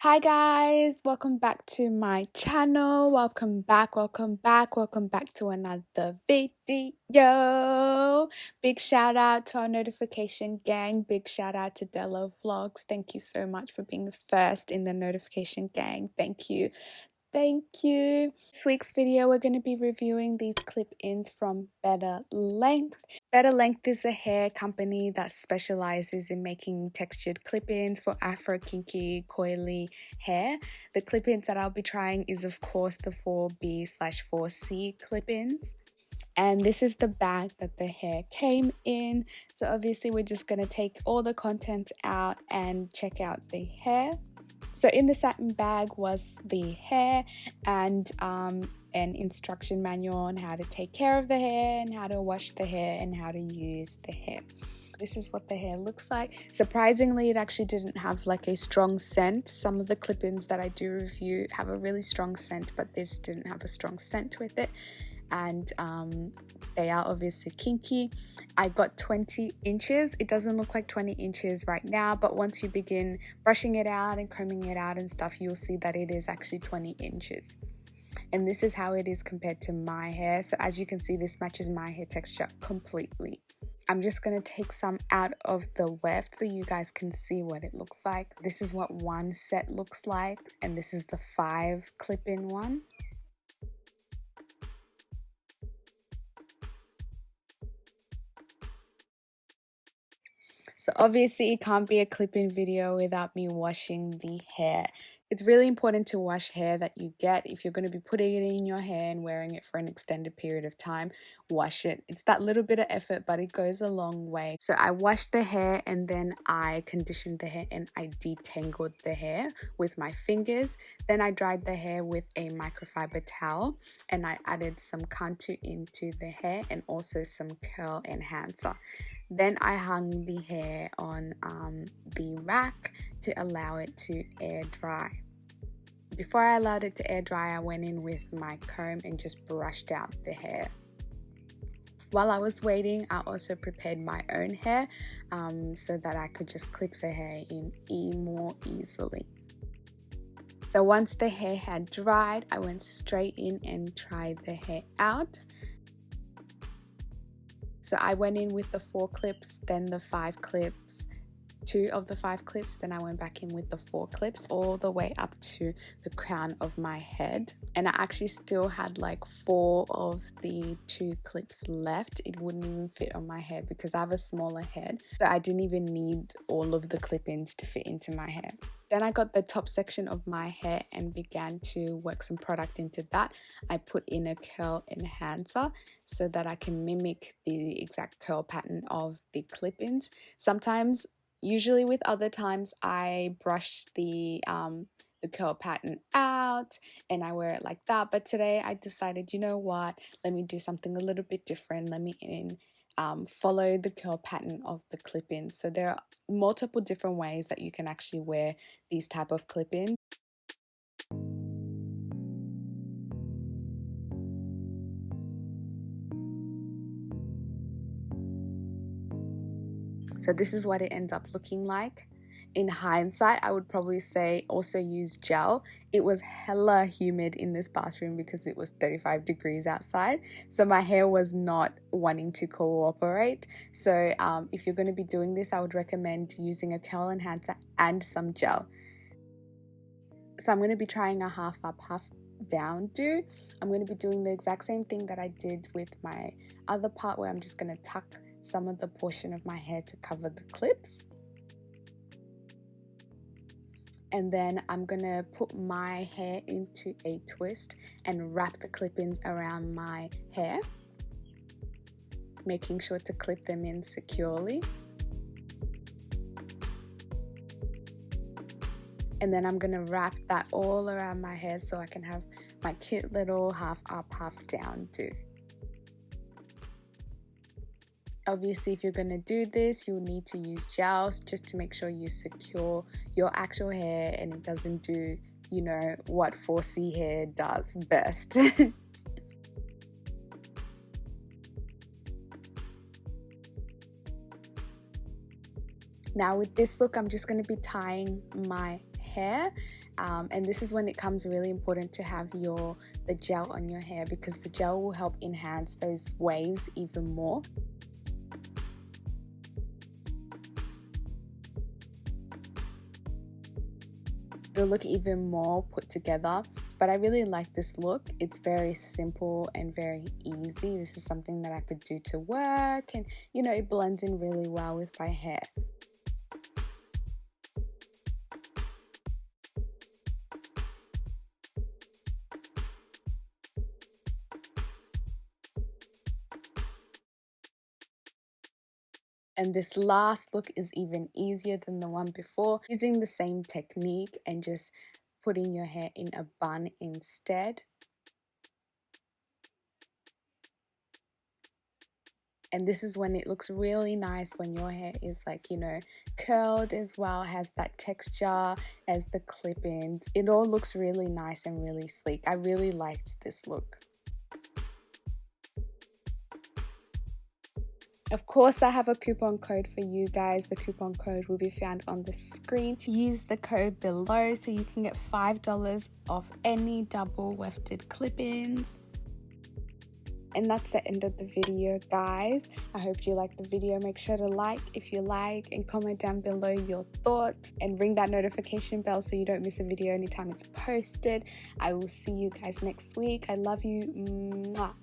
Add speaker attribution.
Speaker 1: Hi guys, welcome back to my channel. Welcome back to another video. Big shout out to our notification gang. Big shout out to Delo Vlogs. Thank you so much for being the first in the notification gang. Thank you. This week's video, we're going to be reviewing these clip-ins from Better Length. Better Length is a hair company that specializes in making textured clip-ins for afro, kinky, coily hair. The clip-ins that I'll be trying is of course the 4B/4C clip-ins. And this is the bag that the hair came in. So obviously we're just going to take all the contents out and check out the hair. So in the satin bag was the hair and an instruction manual on how to take care of the hair and how to wash the hair and how to use the hair. This is what the hair looks like. Surprisingly, it actually didn't have like a strong scent. Some of the clip-ins that I do review have a really strong scent, but this didn't have a strong scent with it. And they are obviously kinky. I got 20 inches. It doesn't look like 20 inches right now, but once you begin brushing it out and combing it out and stuff, you'll see that it is actually 20 inches. And this is how it is compared to my hair. So as you can see, this matches my hair texture completely. I'm just going to take some out of the weft so you guys can see what it looks like. This is what one set looks like, and this is the 5 clip-in one. So obviously it can't be a clip-in video without me washing the hair. It's really important to wash hair that you get. If you're going to be putting it in your hair and wearing it for an extended period of time, wash it. It's that little bit of effort, but it goes a long way. So I washed the hair and then I conditioned the hair and I detangled the hair with my fingers. Then I dried the hair with a microfiber towel and I added some contour into the hair and also some curl enhancer. Then I hung the hair on the rack to allow it to air dry. Before I allowed it to air dry, I went in with my comb and just brushed out the hair. While I was waiting, I also prepared my own hair so that I could just clip the hair in more easily. So once the hair had dried, I went straight in and tried the hair out. So I went in with the 4 clips, then the 5 clips, 2 of the 5 clips, then I went back in with the 4 clips all the way up to the crown of my head. And I actually still had like 4 of the 2 clips left. It wouldn't even fit on my head because I have a smaller head. So I didn't even need all of the clip-ins to fit into my hair. Then I got the top section of my hair and began to work some product into that. I put in a curl enhancer so that I can mimic the exact curl pattern of the clip-ins. Sometimes, usually with other times, I brush the curl pattern out and I wear it like that. But today I decided, you know what, let me do something a little bit different. Let me follow the curl pattern of the clip-ins. So there are multiple different ways that you can actually wear these type of clip-ins. So this is what it ends up looking like. In hindsight, I would probably say also use gel. It was hella humid in this bathroom because it was 35 degrees outside. So my hair was not wanting to cooperate. So if you're going to be doing this, I would recommend using a curl enhancer and some gel. So I'm going to be trying a half up, half down do. I'm going to be doing the exact same thing that I did with my other part where I'm just going to tuck some of the portion of my hair to cover the clips. And then I'm gonna put my hair into a twist and wrap the clip-ins around my hair, making sure to clip them in securely. And then I'm gonna wrap that all around my hair so I can have my cute little half up, half down do. Obviously, if you're going to do this, you'll need to use gels just to make sure you secure your actual hair and it doesn't do, you know, what 4C hair does best. Now with this look, I'm just going to be tying my hair And this is when it becomes really important to have the gel on your hair, because the gel will help enhance those waves even more. It'll look even more put together, but I really like this look. It's very simple and very easy. This is something that I could do to work, and you know, it blends in really well with my hair. And this last look is even easier than the one before, using the same technique and just putting your hair in a bun instead. And this is when it looks really nice, when your hair is like, you know, curled as well, has that texture as the clip-ins. It all looks really nice and really sleek. I really liked this look. Of course, I have a coupon code for you guys. The coupon code will be found on the screen. Use the code below so you can get $5 off any double wefted clip-ins. And that's the end of the video, guys. I hope you liked the video. Make sure to like if you like, and comment down below your thoughts, and ring that notification bell so you don't miss a video anytime it's posted. I will see you guys next week. I love you. Mwah.